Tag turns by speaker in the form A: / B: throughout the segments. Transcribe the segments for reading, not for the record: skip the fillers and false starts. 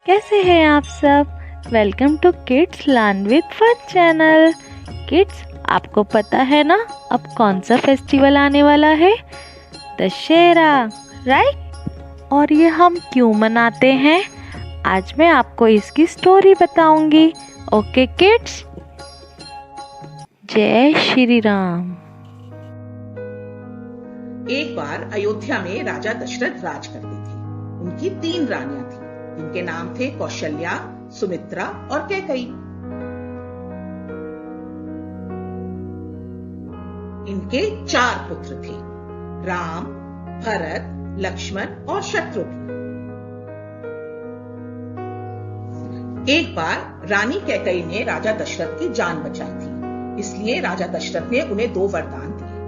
A: कैसे हैं आप सब। Welcome to kids learn with fun channel. Kids, आपको पता है ना अब कौन सा फेस्टिवल आने वाला है? दशहरा, राइट। और ये हम क्यों मनाते हैं, आज मैं आपको इसकी स्टोरी बताऊंगी। ओके किड्स, जय श्री राम।
B: एक बार अयोध्या में राजा दशरथ राज करते थे। उनकी 3 रानियां थीं, जिनके नाम थे कौशल्या, सुमित्रा और कैकई। इनके 4 पुत्र थे, राम, भरत, लक्ष्मण और शत्रुघ्न। एक बार रानी कैकई ने राजा दशरथ की जान बचाई थी, इसलिए राजा दशरथ ने उन्हें 2 वरदान दिए।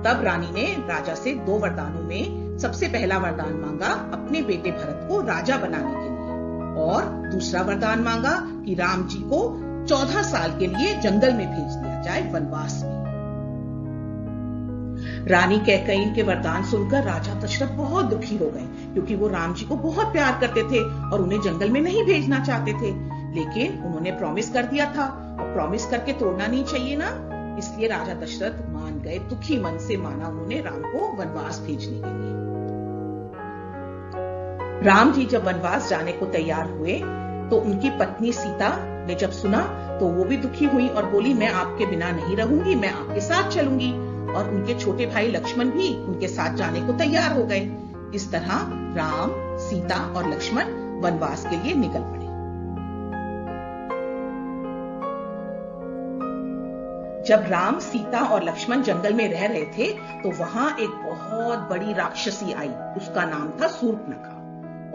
B: तब रानी ने राजा से 2 वरदानों में सबसे पहला वरदान मांगा अपने बेटे भरत को राजा बनाने के लिए, और दूसरा वरदान मांगा कि राम जी को 14 साल के लिए जंगल में भेज दिया जाए, वनवास में। रानी कैकई के वरदान सुनकर राजा दशरथ बहुत दुखी हो गए, क्योंकि वो राम जी को बहुत प्यार करते थे और उन्हें जंगल में नहीं भेजना चाहते थे। लेकिन उन्होंने प्रॉमिस कर दिया था, और प्रॉमिस करके तोड़ना नहीं चाहिए ना, इसलिए राजा दशरथ मान गए। दुखी मन से माना उन्होंने राम को वनवास भेजने के लिए। राम जी जब वनवास जाने को तैयार हुए तो उनकी पत्नी सीता ने जब सुना तो वो भी दुखी हुई और बोली, मैं आपके बिना नहीं रहूंगी, मैं आपके साथ चलूंगी। और उनके छोटे भाई लक्ष्मण भी उनके साथ जाने को तैयार हो गए। इस तरह राम, सीता और लक्ष्मण वनवास के लिए निकल पड़े। जब राम, सीता और लक्ष्मण जंगल में रह रहे थे तो वहां एक बहुत बड़ी राक्षसी आई। उसका नाम था शूर्पणखा,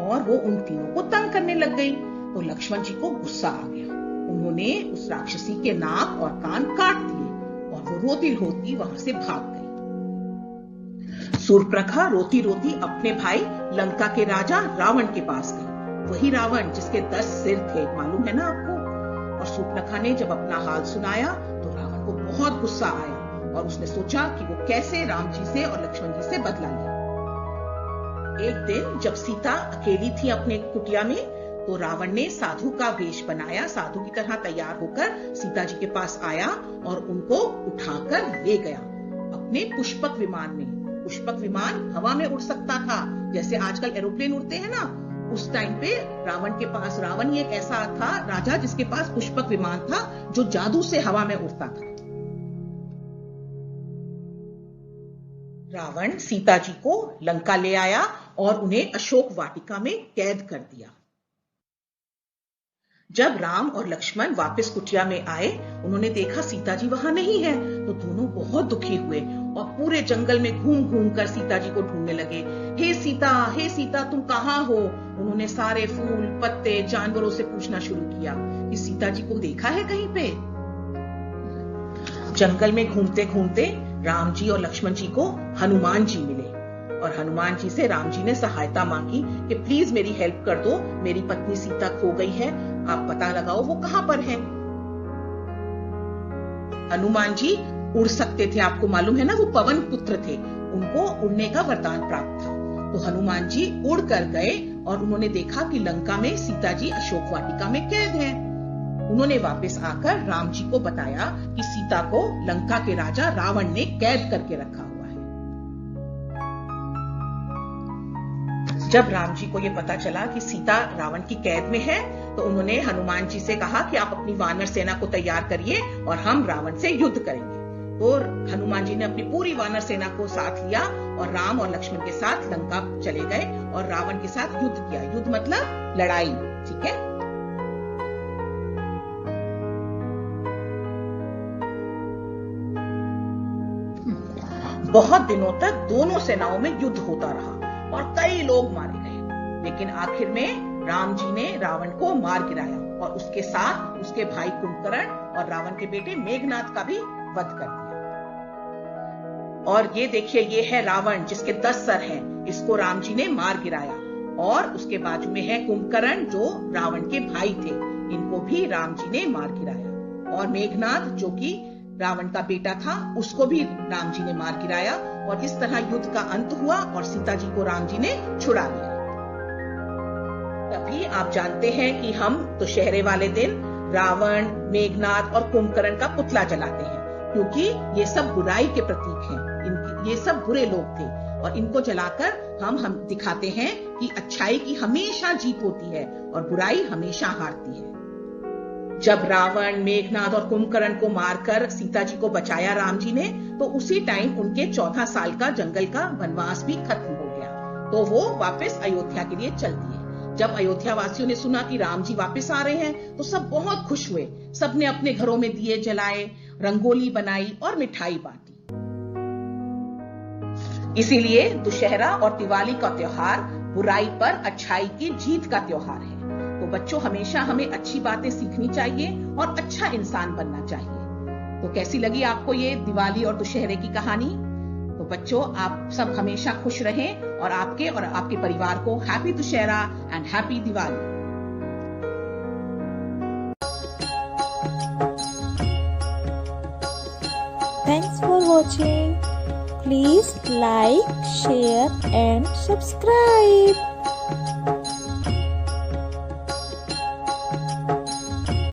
B: और वो उन तीनों को तंग करने लग गई। तो लक्ष्मण जी को गुस्सा आ गया। उन्होंने उस राक्षसी के नाक और कान काट दिए और वो रोती रोती वहां से भाग गई। शूर्पणखा रोती रोती अपने भाई लंका के राजा रावण के पास गई। वही रावण जिसके 10 सिर थे, मालूम है ना आपको। और शूर्पणखा ने जब अपना हाल सुनाया तो रावण को बहुत गुस्सा आया और उसने सोचा कि वो कैसे राम जी से और लक्ष्मण जी से बदला ले। एक दिन जब सीता अकेली थी अपने कुटिया में, तो रावण ने साधु का वेश बनाया, साधु की तरह तैयार होकर सीता जी के पास आया और उनको उठाकर ले गया अपने पुष्पक विमान में। पुष्पक विमान हवा में उड़ सकता था, जैसे आजकल एरोप्लेन उड़ते हैं ना। उस टाइम पे रावण के पास, रावण ही एक ऐसा था राजा जिसके पास पुष्पक विमान था जो जादू से हवा में उड़ता था। रावण सीता जी को लंका ले आया और उन्हें अशोक वाटिका में कैद कर दिया। जब राम और लक्ष्मण वापस कुटिया में आए, उन्होंने देखा सीता जी वहां नहीं है, तो दोनों बहुत दुखी हुए और पूरे जंगल में घूम घूम कर सीता जी को ढूंढने लगे। हे सीता, तुम कहां हो? उन्होंने सारे फूल, पत्ते, जानवरों से पूछना शुरू किया कि सीता जी को देखा है कहीं पे। जंगल में घूमते घूमते राम जी और लक्ष्मण जी को हनुमान जी मिले, और हनुमान जी से राम जी ने सहायता मांगी कि प्लीज मेरी हेल्प कर दो, मेरी पत्नी सीता खो गई है, आप पता लगाओ वो कहां पर है। हनुमान जी उड़ सकते थे, आपको मालूम है ना, वो पवन पुत्र थे, उनको उड़ने का वरदान प्राप्त था। तो हनुमान जी उड़ कर गए और उन्होंने देखा कि लंका में सीता जी अशोक वाटिका में कैद हैं। उन्होंने वापस आकर राम जी को बताया कि सीता को लंका के राजा रावण ने कैद करके रखा हुआ है। जब राम जी को यह पता चला कि सीता रावण की कैद में है, तो उन्होंने हनुमान जी से कहा कि आप अपनी वानर सेना को तैयार करिए और हम रावण से युद्ध करेंगे। तो हनुमान जी ने अपनी पूरी वानर सेना को साथ लिया और राम और लक्ष्मण के साथ लंका चले गए और रावण के साथ युद्ध किया। युद्ध मतलब लड़ाई, ठीक है। बहुत दिनों तक दोनों सेनाओं में युद्ध होता रहा और कई लोग मारे गए, लेकिन आखिर में राम जी ने रावण को मार गिराया और उसके साथ उसके भाई कुंभकर्ण और रावण के बेटे मेघनाद का भी वध कर दिया। और ये देखिए, ये है रावण जिसके 10 सर हैं, इसको राम जी ने मार गिराया। और उसके बाजू में है कुंभकर्ण जो रावण के भाई थे, इनको भी राम जी ने मार गिराया। और मेघनाद जो कि रावण का बेटा था, उसको भी राम जी ने मार गिराया। और इस तरह युद्ध का अंत हुआ और सीता जी को राम जी ने छुड़ा लिया। तभी आप जानते हैं कि हम दुशहरे वाले दिन रावण, मेघनाद और कुंभकर्ण का पुतला जलाते हैं, क्योंकि ये सब बुराई के प्रतीक हैं। ये सब बुरे लोग थे और इनको जलाकर हम दिखाते हैं कि अच्छाई की हमेशा जीत होती है और बुराई हमेशा हारती है। जब रावण, मेघनाद और कुंभकर्ण को मारकर सीता जी को बचाया राम जी ने, तो उसी टाइम उनके 14 साल का जंगल का वनवास भी खत्म हो गया, तो वो वापस अयोध्या के लिए चल दिए। जब अयोध्या वासियों ने सुना कि राम जी वापस आ रहे हैं, तो सब बहुत खुश हुए। सबने अपने घरों में दिए जलाए, रंगोली बनाई और मिठाई बांटी। इसीलिए दुशहरा और दिवाली का त्योहार बुराई पर अच्छाई की जीत का त्योहार है। तो बच्चों, हमेशा हमें अच्छी बातें सीखनी चाहिए और अच्छा इंसान बनना चाहिए। तो कैसी लगी आपको ये दिवाली और दुशहरे की कहानी? तो बच्चों, आप सब हमेशा खुश रहें और आपके परिवार को happy Dussehra and happy Diwali.
C: Thanks for watching. Please like, share and subscribe.